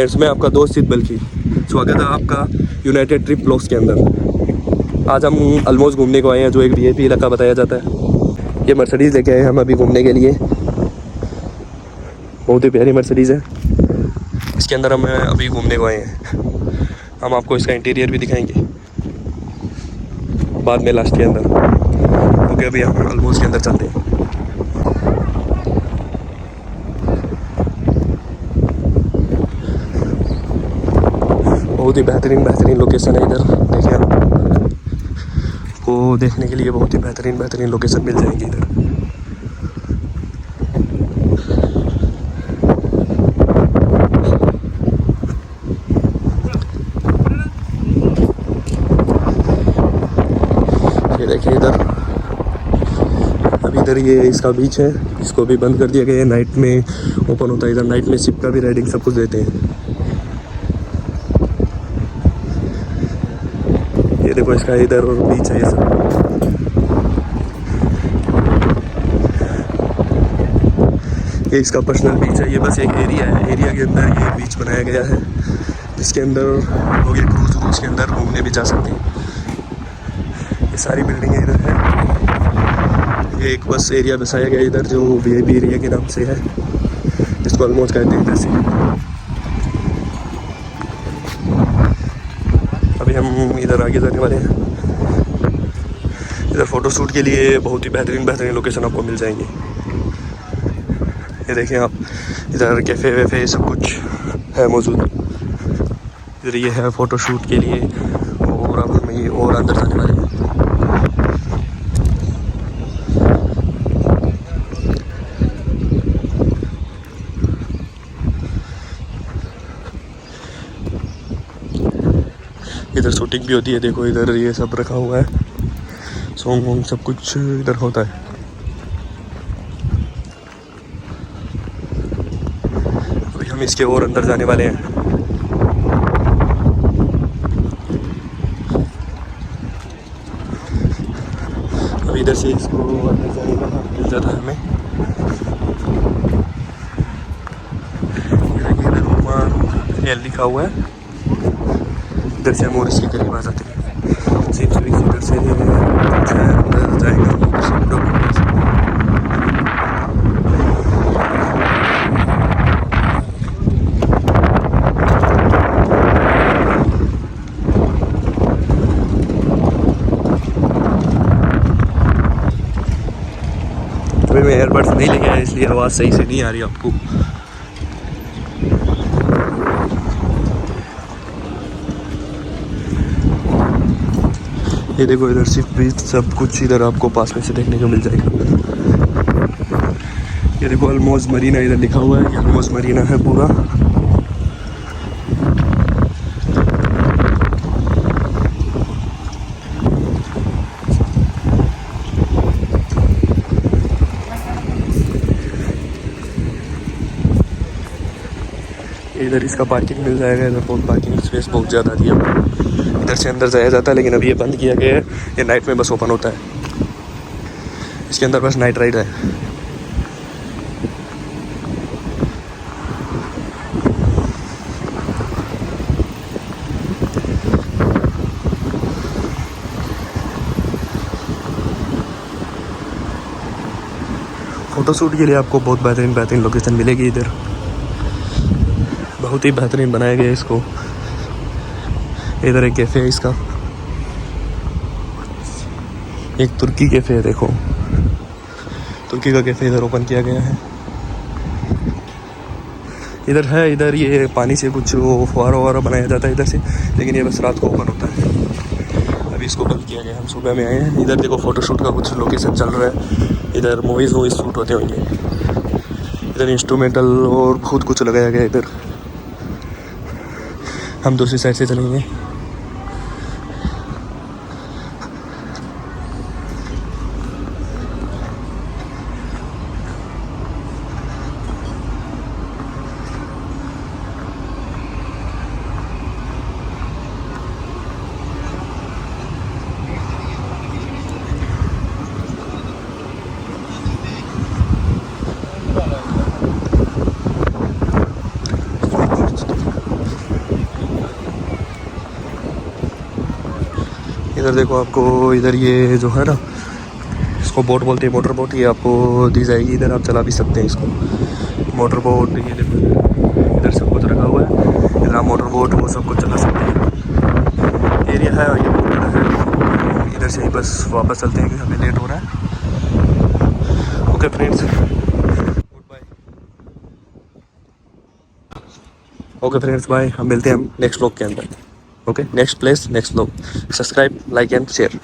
इसमें आपका दोस्त सिद्ध बल्कि स्वागत है आपका यूनाइटेड ट्रिप ब्लॉग्स के अंदर। आज हम अलमोज घूमने को आए हैं, जो एक वीआईपी इलाका बताया जाता है। ये मर्सिडीज़ लेके आए हैं हम अभी घूमने के लिए। बहुत ही प्यारी मर्सिडीज़ है। इसके अंदर हम अभी घूमने को आए हैं। हम आपको इसका इंटीरियर भी दिखाएंगे बाद में लास्ट के अंदर, क्योंकि अभी हम अलमोज के अंदर चलते हैं। बहुत ही बेहतरीन लोकेशन है इधर। देखिए आपको देखने के लिए बहुत ही बेहतरीन लोकेशन मिल जाएंगी इधर। ये देखिए इधर, अभी इधर ये इसका बीच है, इसको भी बंद कर दिया गया है। नाइट में ओपन होता है इधर। नाइट में शिप का भी राइडिंग सब कुछ देते हैं। ये देखो इसका इधर और बीच है ये सब। ये इसका पर्सनल बीच है। ये बस एक एरिया है, एरिया के अंदर ये बीच बनाया गया है, जिसके अंदर लोग ये क्रूज के अंदर घूमने भी जा सकते हैं। ये सारी बिल्डिंगें इधर है। ये एक बस एरिया बसाया गया इधर, जो वीआईपी एरिया के नाम से है, जिसको अलमोज कहते हैं इधर से। अभी हम इधर आगे जाने वाले हैं। इधर फ़ोटोशूट के लिए बहुत ही बेहतरीन लोकेशन आपको मिल जाएंगे। ये देखें आप, इधर कैफ़े वैफे सब कुछ है मौजूद। इधर ये है फ़ोटोशूट के लिए। और अब हम ये और अंदर जाने वाले हैं। इधर शूटिंग भी होती है। देखो इधर ये सब रखा हुआ है, सॉन्ग वॉन्ग सब कुछ इधर होता है। अभी हम इसके और अंदर जाने वाले हैं। अभी इधर से इसको अंदर जाने का मिल जाता है हमें। इधर ओमान एल लिखा हुआ है। इधर से हम और इसके करीब आ जाते हैं। सीप से इधर से अंदर जाएगा। अभी मैं एयरबड्स नहीं लेके आया, इसलिए आवाज़ सही से नहीं आ रही आपको। ये देखो इधर सिर्फ बीच सब कुछ इधर आपको पास में से देखने को मिल जाएगा। ये देखो अलमोज मरीना इधर लिखा हुआ है। ये अलमोज मरीना है पूरा। इधर इसका पार्किंग मिल जाएगा। इधर बहुत पार्किंग स्पेस बहुत ज़्यादा दी है। इधर से अंदर जाया जाता है, लेकिन अभी ये बंद किया गया है। ये नाइट में बस ओपन होता है। इसके अंदर बस नाइट राइड है। फ़ोटोशूट के लिए आपको बहुत बेहतरीन लोकेशन मिलेगी इधर। बहुत ही बेहतरीन बनाया गया है इसको। इधर एक कैफ़े है इसका, एक तुर्की कैफ़े है। देखो तुर्की का कैफ़े इधर ओपन किया गया है। इधर है, इधर ये पानी से कुछ वो फुहारा बनाया जाता है इधर से, लेकिन ये बस रात को ओपन होता है। अभी इसको बंद किया गया। हम सुबह में आए हैं। इधर देखो फ़ोटोशूट का कुछ लोकेशन चल रहा है। इधर मूवीज़ शूट होते होंगे। इधर इंस्ट्रूमेंटल और बहुत कुछ लगाया गया इधर। हम दूसरी साइड से चलेंगे। इधर देखो आपको, इधर ये जो है ना, इसको बोट बोलते हैं, मोटर बोट, ये आपको दी जाएगी। इधर आप चला भी सकते हैं इसको, मोटर बोट। ये देखो इधर सब कुछ रखा हुआ है, इधर आप मोटर बोट वो सब कुछ चला सकते हैं। एरिया है और ये बहुत बड़ा है। इधर से ही बस वापस चलते हैं कि हमें लेट हो रहा है। Okay friends, good bye. Okay friends, bye. हम मिलते हैं हम नेक्स्ट व्लॉग के अंदर। Okay, next place, next vlog. Subscribe, like and share.